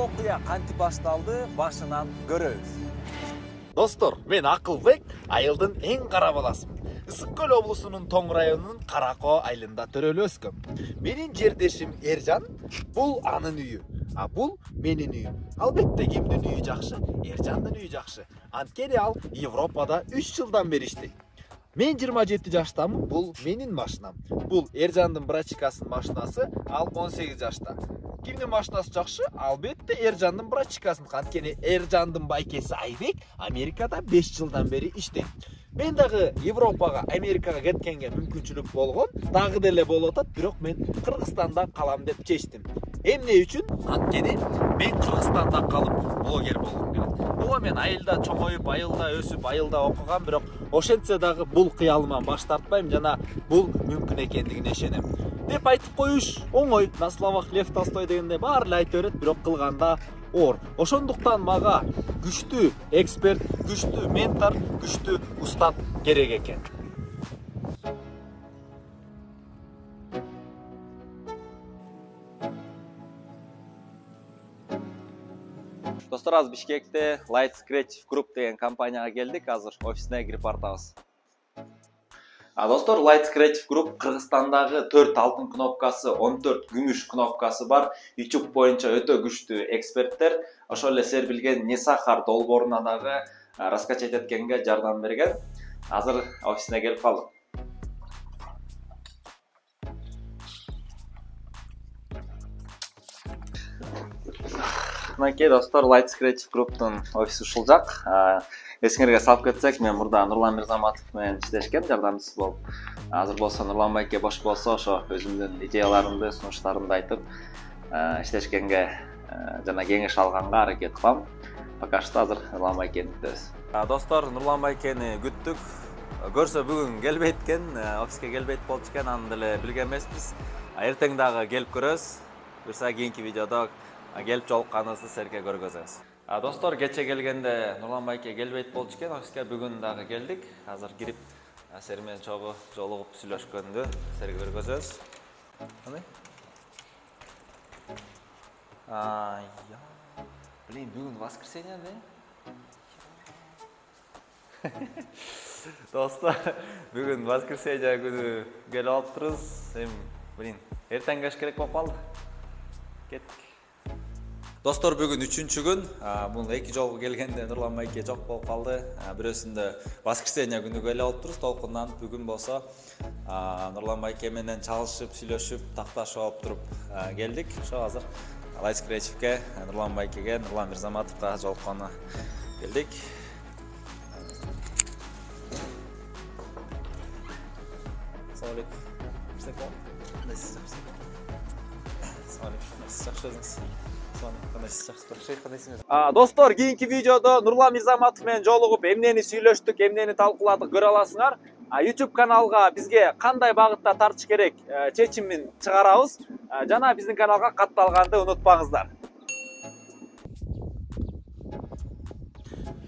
окуя кантип башталды, башынан көрөбүз. Достор, мен Акылбек, айылдын эң кара баласымын. Ысык Көл облусунун Тоң районунун Каракоо айылында төрөлүп өскөм. Менин жердешим Эржан, бул анын үйү, а бул менин үйүм. Албетте кимдин үйү жакшы? Эржандын үйү жакшы. Анткени ал Европада 3 жылдан бери иштейт. Мен 27 жаштамын, бул менин машинам. Бул Эржандын брачикасынын машинасы, ал 18 жашта. Кимдин машинасы жакшы? Албетте Эржандын брачикасынын. Анткени Эржандын байкеси Айбек Америкада 5 жылдан бери иштейт. Мен дагы Европага, Америкага кеткенге мүмкүнчүлүк болгон, дагы деле болуп атат, бирок мен Кыргызстанда калам деп чечтим. Эмне үчүн? Анткени мен Кыргызстанда калып блогер болгум келет. Ооба мен айылда чоңоюп, айылда өсүп, айылда окугам, бирок ошентсе дагы бул кыялыман баш тартпайм жана бул мүмкүн экендигине ишенем. Деп айтып коюш оңой. На словах Лев Толстой дегенде баары эле айта берет, бирок кылганда оор. Ошондуктан мага күчтүү эксперт, күчтүү ментор, күчтүү устат керек экен. Достор, азыр Бишкекте Lights Creative Group деген компанияга келдик. Азыр офисине кирип бартабыз. Достор, Lights Creative Group Кыргызстандагы 4 алтын кнопкасы, 14 күмүш кнопкасы бар. YouTube боюнча өтө күчтүү эксперттер. Ошол эле силер билген Несахар долбооруна дагы раскачать эткенге жардам берген. Азыр офисине келип калдык. Мынакей достор, Lights Creative Group'тун офиси ушул жак. Эсиңерге салып кетсек, мен мурда Нурлан Мирзаматов менен иштешкем, жардамчысы болуп. Азыр болсо Нурлан байке бош болсо, ошо өзүмдүн идеяларымды, сунуштарымды айтып, иштешкенге жана кеңеш алганга аракет кылам. Пока что азыр Нурлан байкени күтөбүз. Достор, Нурлан байкени күттүк. Көрсө бүгүн келбейт экен, офиске келбейт болчу экен, аны деле билген эмеспиз. Эртең дагы келип көрөбүз. Буюрса кийинки видеодо келип жолукканыбызды силерге көргөзөбүз. Достор, кече келгенде Нурлан байке келбейт болчу экен, офиске бүгүн дагы келдик. Азыр кирип силер менен чогуу жолугуп сүйлөшкөндү силерге көргөзөбүз. Кандай? Блин, бүгүн воскресенье да? Достор, бүгүн воскресенье күнү келип алыптырбыз. Блин, эртең кеш керек болуп калды. Кеттик. Достор, бүгүн 3-чү күн. Бул 2 жолу келгенде Нурлан байке жок болуп калды. Бирөөсүндө воскресенье күнү келип алыптырбыз, толкунданып. Бүгүн болсо Нурлан байке менен чалышып, сүйлөшүп, такташып алып туруп келдик. Ошо азыр Lights Creative'ке, Нурлан байкеге, Нурлан Мирзаматовго жолукканына келдик. Assalamu alaikum. Достор, кийинки видеодо Нурлан Мирзаматов менен жолугуп, эмнени сүйлөштүк, эмнени талкууладык көрө аласыңар. YouTube каналга бизге кандай багытта тартыш керек чечимин чыгарабыз. Жана биздин каналга катталганды унутпаңыздар.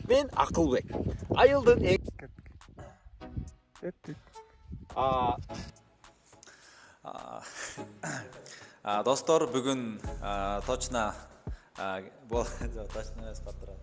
Мен Акылбек. Айылдын эң Достор, бүгүн точно точно эмес каттырат.